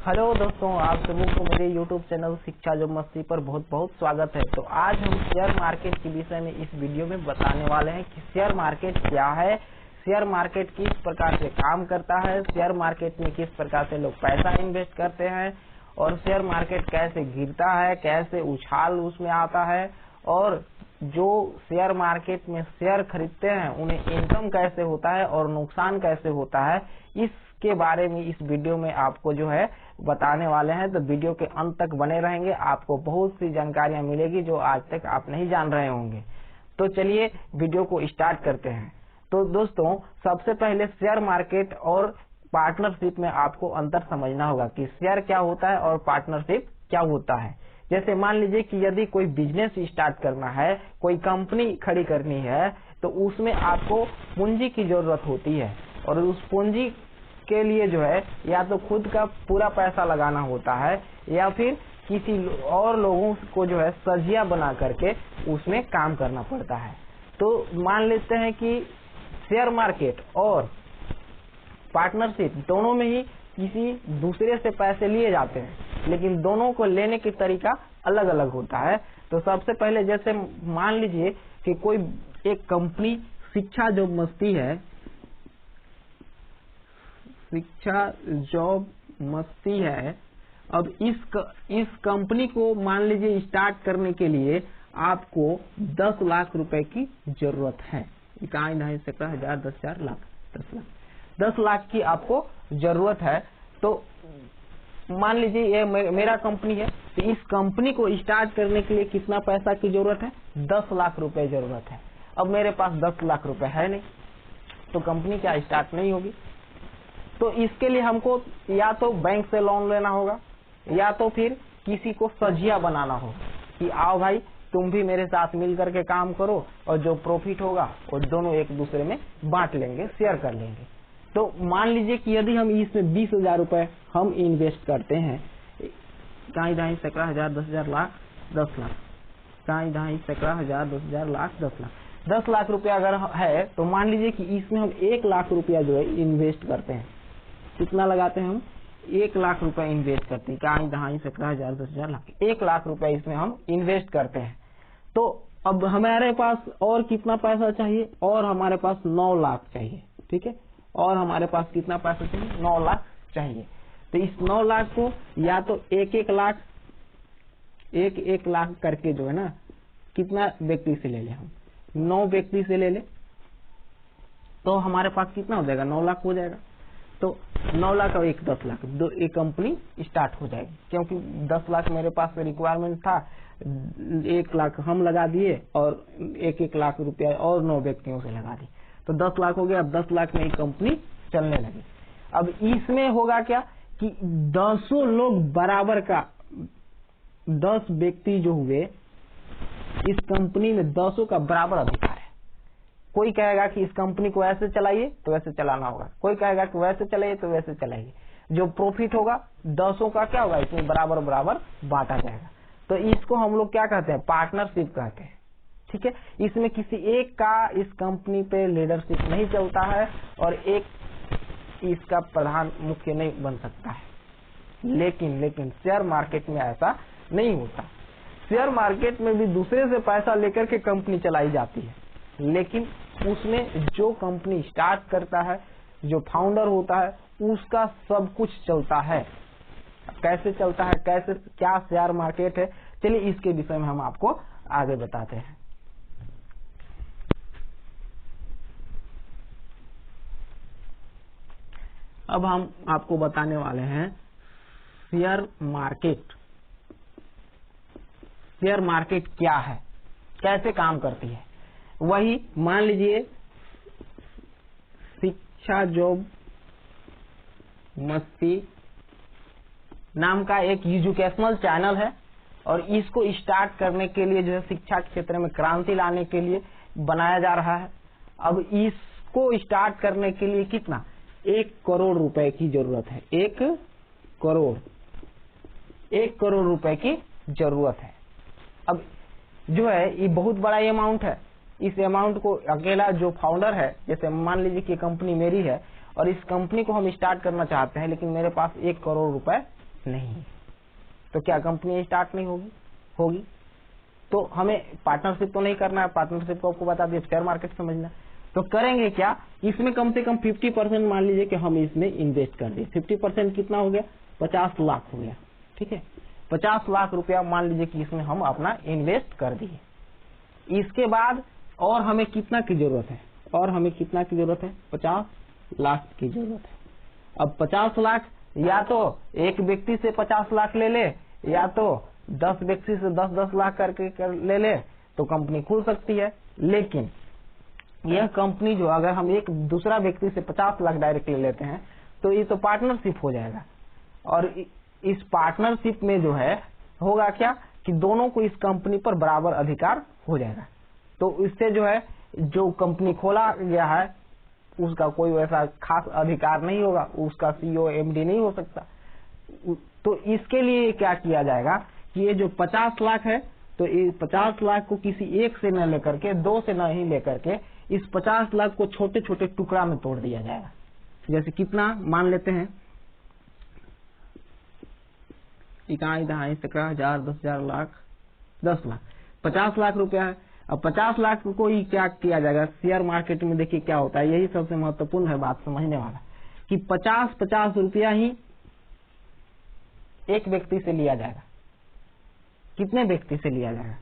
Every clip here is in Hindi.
हेलो दोस्तों, आप सभी को मेरे YouTube चैनल शिक्षा जो मस्ती पर बहुत बहुत स्वागत है। तो आज हम शेयर मार्केट के विषय में इस वीडियो में बताने वाले हैं कि शेयर मार्केट क्या है, शेयर मार्केट किस प्रकार से काम करता है, शेयर मार्केट में किस प्रकार से लोग पैसा इन्वेस्ट करते हैं और शेयर मार्केट कैसे गिरता है, कैसे उछाल उसमें आता है और जो शेयर मार्केट में शेयर खरीदते हैं उन्हें इनकम कैसे होता है और नुकसान कैसे होता है, इसके बारे में इस वीडियो में आपको जो है बताने वाले हैं। तो वीडियो के अंत तक बने रहेंगे, आपको बहुत सी जानकारियां मिलेगी जो आज तक आप नहीं जान रहे होंगे। तो चलिए वीडियो को स्टार्ट करते हैं। तो दोस्तों, सबसे पहले शेयर मार्केट और पार्टनरशिप में आपको अंतर समझना होगा कि शेयर क्या होता है और पार्टनरशिप क्या होता है। जैसे मान लीजिए कि यदि कोई बिजनेस स्टार्ट करना है, कोई कंपनी खड़ी करनी है, तो उसमें आपको पूंजी की जरूरत होती है और उस पूंजी के लिए जो है या तो खुद का पूरा पैसा लगाना होता है या फिर किसी और लोगों को जो है सजिया बना करके उसमें काम करना पड़ता है। तो मान लेते हैं कि शेयर मार्केट और पार्टनरशिप दोनों में ही किसी दूसरे से पैसे लिए जाते हैं, लेकिन दोनों को लेने की तरीका अलग अलग होता है। तो सबसे पहले जैसे मान लीजिए कि कोई एक कंपनी शिक्षा जॉब मस्ती है, शिक्षा जॉब मस्ती है। अब इस कंपनी को मान लीजिए स्टार्ट करने के लिए आपको 10 लाख रुपए की जरूरत है। इकाई नहीं सकता 1000 10,000 लाख 10 लाख 10 लाख की आपको जरूरत है। तो मान लीजिए ये मेरा कंपनी है, तो इस कंपनी को स्टार्ट करने के लिए कितना पैसा की जरूरत है? 10 लाख रुपए जरूरत है। अब मेरे पास 10 लाख रुपए है नहीं, तो कंपनी क्या स्टार्ट नहीं होगी। तो इसके लिए हमको या तो बैंक से लोन लेना होगा या तो फिर किसी को सजिया बनाना होगा कि आओ भाई तुम भी मेरे साथ मिल करके काम करो और जो प्रॉफिट होगा वो दोनों एक दूसरे में बांट लेंगे, शेयर कर लेंगे। तो मान लीजिए कि यदि हम इसमें 20,000 रुपए हम इन्वेस्ट करते हैं, कहीं ढाई सैकड़ा 10,000 10,000 लाख 10 लाख, कहीं ढाई सैकड़ा 10,000 10,000 लाख 10 लाख 10 लाख रुपया अगर है, तो मान लीजिए कि इसमें हम 1 लाख रुपया जो है इन्वेस्ट करते हैं। कितना लगाते हैं हम? 1 लाख रुपया इन्वेस्ट करते हैं, कहीं ढाई सैकड़ा 10,000 10,000 लाख 1 लाख रुपया इसमें हम इन्वेस्ट करते हैं। तो अब हमारे पास और कितना पैसा चाहिए? और हमारे पास 9 लाख चाहिए, ठीक है। और हमारे पास कितना पैसा चाहिए? 9 लाख चाहिए। तो इस 9 लाख को या तो एक एक लाख करके जो है ना, कितना व्यक्ति से ले ले हम? 9 व्यक्ति से ले ले तो हमारे पास कितना हो जाएगा? 9 लाख हो जाएगा। तो 9 लाख और 10 लाख एक कंपनी स्टार्ट हो जाएगी, क्योंकि 10 लाख मेरे पास रिक्वायरमेंट था, 1 लाख हम लगा दिए और एक लाख रुपया और 9 व्यक्तियों से लगा दी, तो 10 लाख हो गया। अब 10 लाख में एक कंपनी चलने लगी। अब इसमें होगा क्या कि 10 लोग बराबर का 10 व्यक्ति जो हुए, इस कंपनी में 10 का बराबर अधिकार है। कोई कहेगा कि इस कंपनी को ऐसे चलाइए तो वैसे चलाना होगा, कोई कहेगा कि वैसे चलाइए तो वैसे चलाइए। जो प्रॉफिट होगा 10 का क्या होगा? इसमें बराबर बराबर बांटा जाएगा। तो इसको हम लोग क्या कहते हैं? पार्टनरशिप कहते हैं, ठीक है। इसमें किसी एक का इस कंपनी पे लीडरशिप नहीं चलता है और एक इसका प्रधान मुख्य नहीं बन सकता है। लेकिन शेयर मार्केट में ऐसा नहीं होता। शेयर मार्केट में भी दूसरे से पैसा लेकर के कंपनी चलाई जाती है, लेकिन उसमें जो कंपनी स्टार्ट करता है, जो फाउंडर होता है, उसका सब कुछ चलता है। कैसे चलता है, कैसे क्या शेयर मार्केट है, चलिए इसके विषय में हम आपको आगे बताते हैं। अब हम आपको बताने वाले हैं शेयर मार्केट। शेयर मार्केट क्या है, कैसे काम करती है। वही मान लीजिए शिक्षा जॉब मस्ती नाम का एक एजुकेशनल चैनल है और इसको स्टार्ट करने के लिए जो है शिक्षा के क्षेत्र में क्रांति लाने के लिए बनाया जा रहा है। अब इसको स्टार्ट करने के लिए कितना? 1 करोड़ रुपए की जरूरत है। 1 करोड़ रुपए की जरूरत है। अब जो है ये बहुत बड़ा अमाउंट है। इस अमाउंट को अकेला जो फाउंडर है, जैसे मान लीजिए कि कंपनी मेरी है और इस कंपनी को हम स्टार्ट करना चाहते हैं, लेकिन मेरे पास 1 करोड़ रुपए नहीं, तो क्या कंपनी स्टार्ट नहीं होगी। तो हमें पार्टनरशिप तो नहीं करना है, पार्टनरशिप को आपको बता दिया, शेयर मार्केट समझना। तो करेंगे क्या, इसमें कम से कम 50% मान लीजिए कि हम इसमें इन्वेस्ट कर दिए। 50% कितना हो गया, 50 लाख हो गया। ठीक है, 50 लाख रुपया मान लीजिए कि इसमें हम अपना इन्वेस्ट कर दिए। इसके बाद और हमें कितना की जरूरत है, 50 लाख की जरूरत है। अब 50 लाख या तो एक व्यक्ति से 50 लाख ले ले, या तो 10 व्यक्ति से 10-10 लाख करके ले ले, तो कंपनी खुल सकती है। लेकिन यह कंपनी जो अगर हम एक दूसरा व्यक्ति से 50 लाख डायरेक्ट ले लेते हैं तो ये तो पार्टनरशिप हो जाएगा, और इस पार्टनरशिप में जो है होगा क्या कि दोनों को इस कंपनी पर बराबर अधिकार हो जाएगा। तो इससे जो है जो कंपनी खोला गया है उसका कोई वैसा खास अधिकार नहीं होगा, उसका CEO MD नहीं हो सकता। तो इसके लिए क्या किया जाएगा कि ये जो 50 लाख है, तो ये 50 लाख को किसी एक से न लेकर के, दो से नहीं लेकर के, इस 50 लाख को छोटे छोटे टुकड़ा में तोड़ दिया जाएगा। जैसे कितना मान लेते हैं, इकाई, दहाई, सैकड़ा, हजार, 10,000, लाख, 10 लाख, 50 लाख रुपया है। अब 50 लाख को ही क्या किया जाएगा, शेयर मार्केट में देखिए क्या होता है, यही सबसे महत्वपूर्ण है बात समझने वाला, कि 50-50 रुपया ही एक व्यक्ति से लिया जाएगा। कितने व्यक्ति से लिया जाएगा,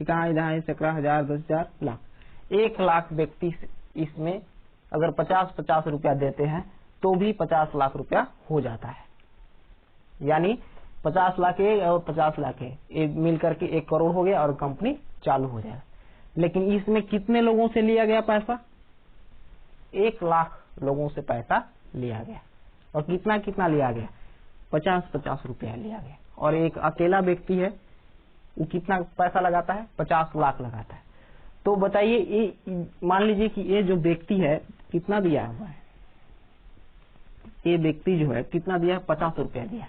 इकाई, दहाई, सैकड़ा, हजार, 10,000, लाख, 1 लाख व्यक्ति इसमें अगर 50-50 रुपया देते हैं तो भी 50 लाख रुपया हो जाता है। यानी 50 लाख ए और 50 लाख ए मिलकर के 1 करोड़ हो गया और कंपनी चालू हो जाएगा। लेकिन इसमें कितने लोगों से लिया गया पैसा, 1 लाख लोगों से पैसा लिया गया, और कितना कितना लिया गया, 50-50 रुपया लिया गया। और एक अकेला व्यक्ति है, वो कितना पैसा लगाता है, 50 लाख लगाता है। तो बताइए, ये मान लीजिए कि ये जो व्यक्ति है कितना दिया हुआ है, ये व्यक्ति जो है कितना दिया है, 50 रुपया दिया है,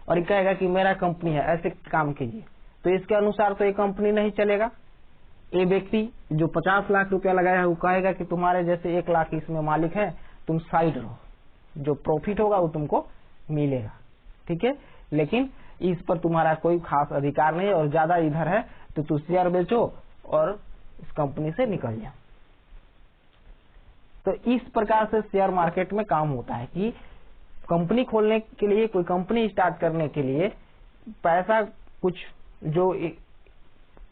और ये कहेगा कि मेरा कंपनी है, ऐसे काम कीजिए। तो इसके अनुसार तो ये कंपनी नहीं चलेगा। ये व्यक्ति जो 50 लाख रुपया लगाया है वो कहेगा कि तुम्हारे जैसे 1 लाख इसमें मालिक है, तुम साइड रहो, जो प्रॉफिट होगा वो तुमको मिलेगा। ठीक है, लेकिन इस पर तुम्हारा कोई खास अधिकार नहीं है, और ज्यादा इधर है तो तुम शेयर बेचो और इस कंपनी से निकल जाओ। तो इस प्रकार से शेयर मार्केट में काम होता है कि कंपनी खोलने के लिए, कोई कंपनी स्टार्ट करने के लिए पैसा कुछ जो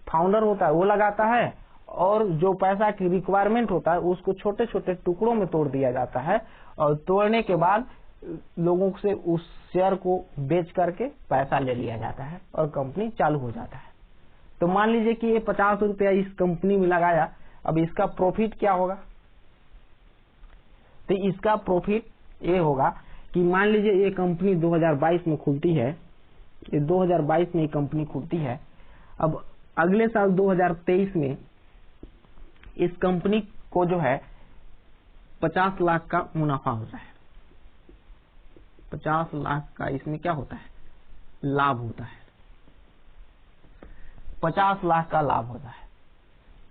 फाउंडर होता है वो लगाता है, और जो पैसा की रिक्वायरमेंट होता है उसको छोटे छोटे टुकड़ों में तोड़ दिया जाता है, और तोड़ने के बाद लोगों से उस शेयर को बेच करके पैसा ले लिया जाता है और कंपनी चालू हो जाता है। तो मान लीजिए कि ये 50 रुपया इस कंपनी में लगाया, अब इसका प्रॉफिट क्या होगा, तो इसका प्रॉफिट ये होगा कि मान लीजिए ये कंपनी 2022 में खुलती है, ये 2022 में कंपनी खुलती है। अब अगले साल 2023 में इस कंपनी को जो है 50 लाख का मुनाफा होता है, 50 लाख का इसमें क्या होता है, लाभ होता है, 50 लाख का लाभ होता है।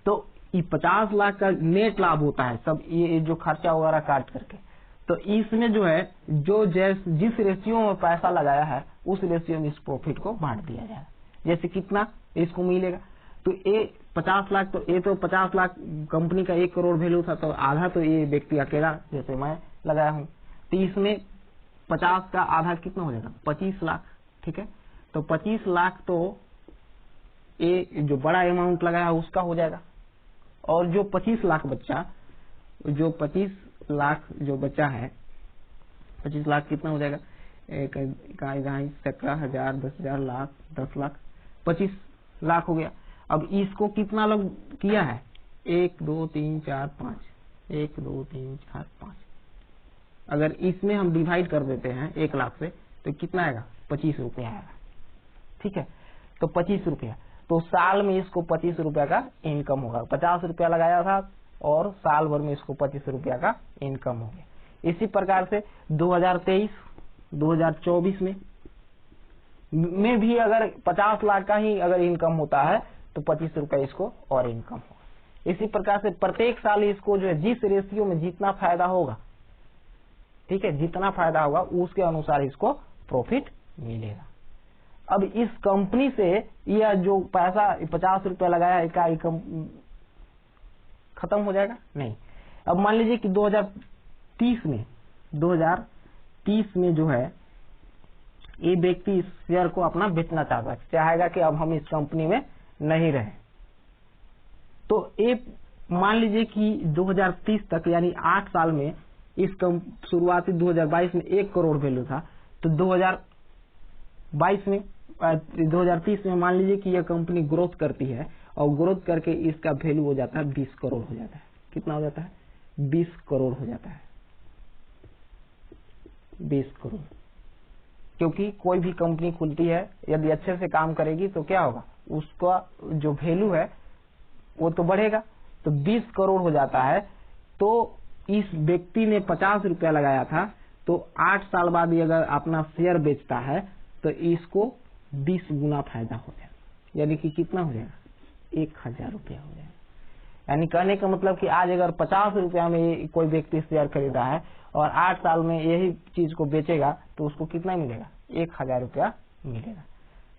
तो ये 50 लाख का नेट लाभ होता है, सब ये जो खर्चा वगैरह काट करके। तो इसमें जो है जो जिस रेशियो में पैसा लगाया है उस रेशियो में इस प्रॉफिट को बांट दिया जाएगा। जैसे कितना इसको मिलेगा, तो ये 50 लाख, तो ये तो 50 लाख कंपनी का 1 करोड़ वैल्यू था, तो आधा तो ये व्यक्ति अकेला जैसे मैं लगाया हूँ, तो इसमें 50 का आधा कितना हो जाएगा, 25 लाख। ठीक है, तो 25 लाख तो ये जो बड़ा अमाउंट लगाया है उसका हो जाएगा, और जो 25 लाख बच्चा, जो 25 लाख जो बचा है, 25 लाख कितना हो जाएगा, एक इकाई, दहाई, सैकड़ा, हजार, 10,000, लाख, 10 लाख, 25 लाख हो गया। अब इसको कितना लोग किया है, 1 2 3 4 5, 1 2 3 4 5। अगर इसमें हम डिवाइड कर देते हैं 1 लाख से, तो कितना आएगा, 25 रुपया आएगा। ठीक है, तो 25 रुपया, तो साल में इसको 25 रुपया का इनकम होगा। 50 रुपया लगाया था और साल भर में इसको 25 रुपया का इनकम हो गया। इसी प्रकार से 2023-2024 में भी अगर 50 लाख का ही अगर इनकम होता है तो 25 रुपया इसको और इनकम होगा। इसी प्रकार से प्रत्येक साल इसको जो है जिस रेशियो में जितना फायदा होगा, ठीक है, जितना फायदा होगा उसके अनुसार इसको प्रॉफिट मिलेगा। अब इस कंपनी से यह जो पैसा 50 रुपया लगाया इकाई खत्म हो जाएगा? नहीं। अब मान लीजिए कि 2030 में जो है ये व्यक्ति इस शेयर को अपना बेचना चाहेगा कि अब हम इस कंपनी में नहीं रहे, तो ये मान लीजिए कि 2030 तक यानी 8 साल में इस शुरुआती 2022 में 1 करोड़ वैल्यू था, तो 2030 में मान लीजिए कि यह कंपनी ग्रोथ करती है और ग्रोथ करके इसका वैल्यू हो जाता है 20 करोड़ हो जाता है। कितना हो जाता है? 20 करोड़ हो जाता है, 20 करोड़। क्योंकि कोई भी कंपनी खुलती है, यदि अच्छे से काम करेगी तो क्या होगा, उसका जो वैल्यू है वो तो बढ़ेगा, तो 20 करोड़ हो जाता है। तो इस व्यक्ति ने 50 रुपया लगाया था, तो 8 साल बाद ये अगर अपना शेयर बेचता है तो इसको 20 गुना फायदा हो जाएगा, यानी कि कितना हो जाएगा? 1000 रुपया हो जाएगा। यानी कहने का मतलब कि आज अगर 50 रुपया में कोई व्यक्ति शेयर खरीदा है और 8 साल में यही चीज को बेचेगा तो उसको कितना मिलेगा? 1000 रुपया मिलेगा।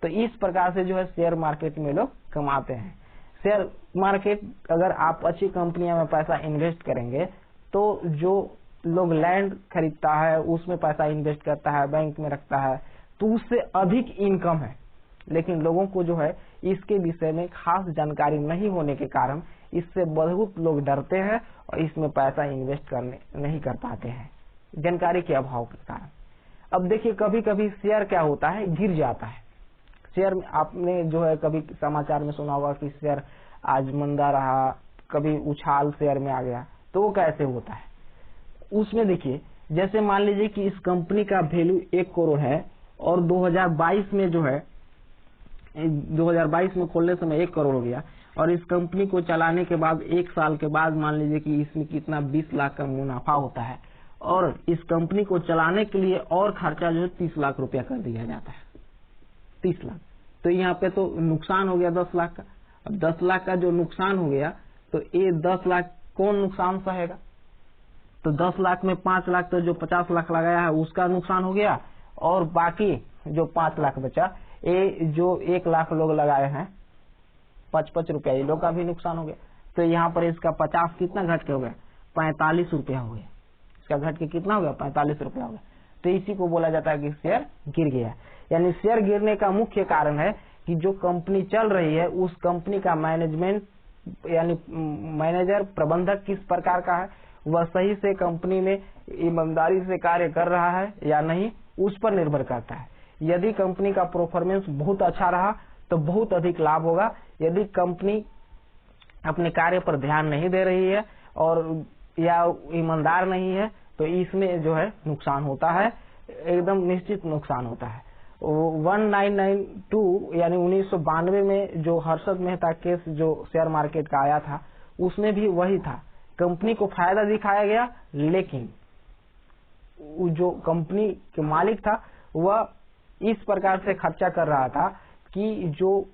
तो इस प्रकार से जो है शेयर मार्केट में लोग कमाते हैं। शेयर मार्केट, अगर आप अच्छी कंपनियों में पैसा इन्वेस्ट करेंगे तो जो लोग लैंड खरीदता है उसमें पैसा इन्वेस्ट करता है, बैंक में रखता है, तो उससे अधिक इनकम है। लेकिन लोगों को जो है इसके विषय में खास जानकारी नहीं होने के कारण इससे बहुत लोग डरते हैं और इसमें पैसा इन्वेस्ट नहीं कर पाते हैं, जानकारी के अभाव के कारण। अब देखिए कभी कभी शेयर क्या होता है, गिर जाता है। शेयर में आपने जो है कभी समाचार में सुना होगा कि शेयर आज मंदा रहा, कभी उछाल शेयर में आ गया, तो वो कैसे होता है? उसमें देखिए, जैसे मान लीजिए कि इस कंपनी का वैल्यू 1 करोड़ है और 2022 में जो है 2022 में खोलने समय 1 करोड़ हो गया और इस कंपनी को चलाने के बाद 1 साल के बाद मान लीजिए कि इसमें कितना 20 लाख का मुनाफा होता है और इस कंपनी को चलाने के लिए और खर्चा जो है 30 लाख रुपया कर दिया जाता है, 30 लाख। तो यहाँ पे तो नुकसान हो गया 10 लाख का। अब 10 लाख का जो नुकसान हो गया तो ये 10 लाख कौन नुकसान सहेगा? तो 10 लाख में 5 लाख तो जो 50 लाख लगाया है उसका नुकसान हो गया और बाकी जो 5 लाख बचा, ये जो 1 लाख लोग लगाए हैं 5-5 रुपया, ये लोग का भी नुकसान हो गया। तो यहाँ पर इसका 50 कितना घट के हो गया? 45 रुपया हो गया। इसका घट के कितना हो गया? 45 रुपया हो गया। तो इसी को बोला जाता है कि शेयर गिर गया। यानी शेयर गिरने का मुख्य कारण है कि जो कंपनी चल रही है उस कंपनी का मैनेजमेंट यानी मैनेजर, प्रबंधक किस प्रकार का है, वह सही से कंपनी में ईमानदारी से कार्य कर रहा है या नहीं, उस पर निर्भर करता है। यदि कंपनी का परफॉर्मेंस बहुत अच्छा रहा तो बहुत अधिक लाभ होगा। यदि कंपनी अपने कार्य पर ध्यान नहीं दे रही है और या ईमानदार नहीं है तो इसमें जो है नुकसान होता है, एकदम निश्चित नुकसान होता है। 1992 यानी 1992 में जो हर्षद मेहता केस जो शेयर मार्केट का आया था उसमें भी वही था। कंपनी को फायदा दिखाया गया लेकिन जो कंपनी के मालिक था वह इस प्रकार से खर्चा कर रहा था कि जो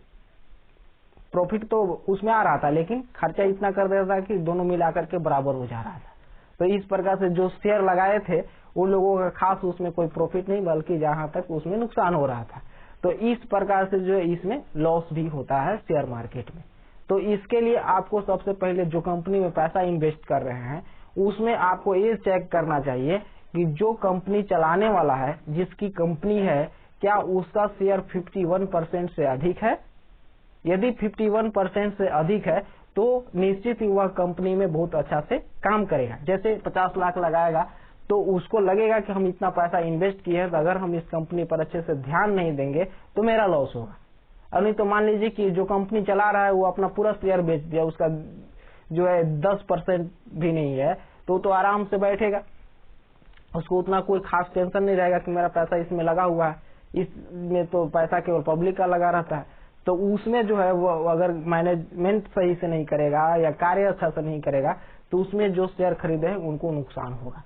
प्रॉफिट तो उसमें आ रहा था लेकिन खर्चा इतना कर देता था कि दोनों मिलाकर के बराबर हो जा रहा था। तो इस प्रकार से जो शेयर लगाए थे उन लोगों का खास उसमें कोई प्रॉफिट नहीं बल्कि जहां तक उसमें नुकसान हो रहा था। तो इस प्रकार से जो इसमें लॉस भी होता है शेयर मार्केट में। तो इसके लिए आपको सबसे पहले जो कंपनी में पैसा इन्वेस्ट कर रहे हैं उसमें आपको ये चेक करना चाहिए कि जो कंपनी चलाने वाला है, जिसकी कंपनी है, क्या उसका शेयर 51% से अधिक है। यदि 51% से अधिक है तो निश्चित ही वह कंपनी में बहुत अच्छा से काम करेगा। जैसे 50 लाख लगाएगा तो उसको लगेगा कि हम इतना पैसा इन्वेस्ट किए हैं तो अगर हम इस कंपनी पर अच्छे से ध्यान नहीं देंगे तो मेरा लॉस होगा। और नहीं तो मान लीजिए कि जो कंपनी चला रहा है वो अपना पूरा शेयर बेच दिया, उसका जो है 10% भी नहीं है तो आराम से बैठेगा, उसको उतना कोई खास टेंशन नहीं रहेगा कि मेरा पैसा इसमें लगा हुआ है, इसमें तो पैसा केवल पब्लिक का लगा रहता है। तो उसमें जो है वो अगर मैनेजमेंट सही से नहीं करेगा या कार्य अच्छा से नहीं करेगा तो उसमें जो शेयर खरीदे हैं उनको नुकसान होगा।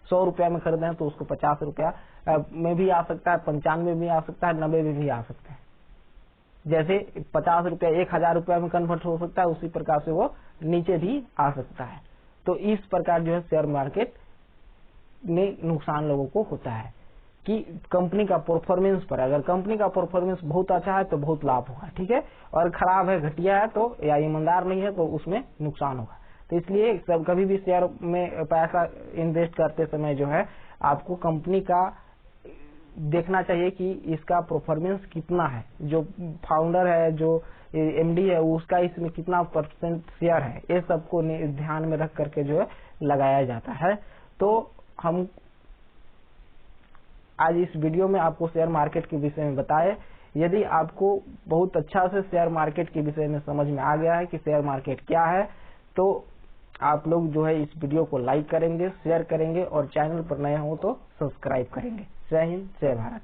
100 रुपया में खरीदे हैं तो उसको 50 रुपया में भी आ सकता है, 95 में भी आ सकता है, 90 में भी आ सकता है। जैसे 50 रुपया 1000 रुपया में कन्वर्ट हो सकता है, उसी प्रकार से वो नीचे भी आ सकता है। तो इस प्रकार जो है शेयर मार्केट में नुकसान लोगों को होता है कि कंपनी का परफॉर्मेंस पर, अगर कंपनी का परफॉर्मेंस बहुत अच्छा है तो बहुत लाभ होगा, ठीक है, और खराब है, घटिया है तो, या ईमानदार नहीं है तो उसमें नुकसान होगा। तो इसलिए सब कभी भी शेयर में पैसा इन्वेस्ट करते समय जो है आपको कंपनी का देखना चाहिए कि इसका परफॉर्मेंस कितना है, जो फाउंडर है, जो एमडी है, उसका इसमें कितना परसेंट शेयर है, ये सबको ध्यान में रख करके जो है लगाया जाता है। तो हम आज इस वीडियो में आपको शेयर मार्केट के विषय में बताए। यदि आपको बहुत अच्छा से शेयर मार्केट के विषय में समझ में आ गया है कि शेयर मार्केट क्या है, तो आप लोग जो है इस वीडियो को लाइक करेंगे, शेयर करेंगे और चैनल पर नए हो तो सब्सक्राइब करेंगे। जय हिंद, जय भारत।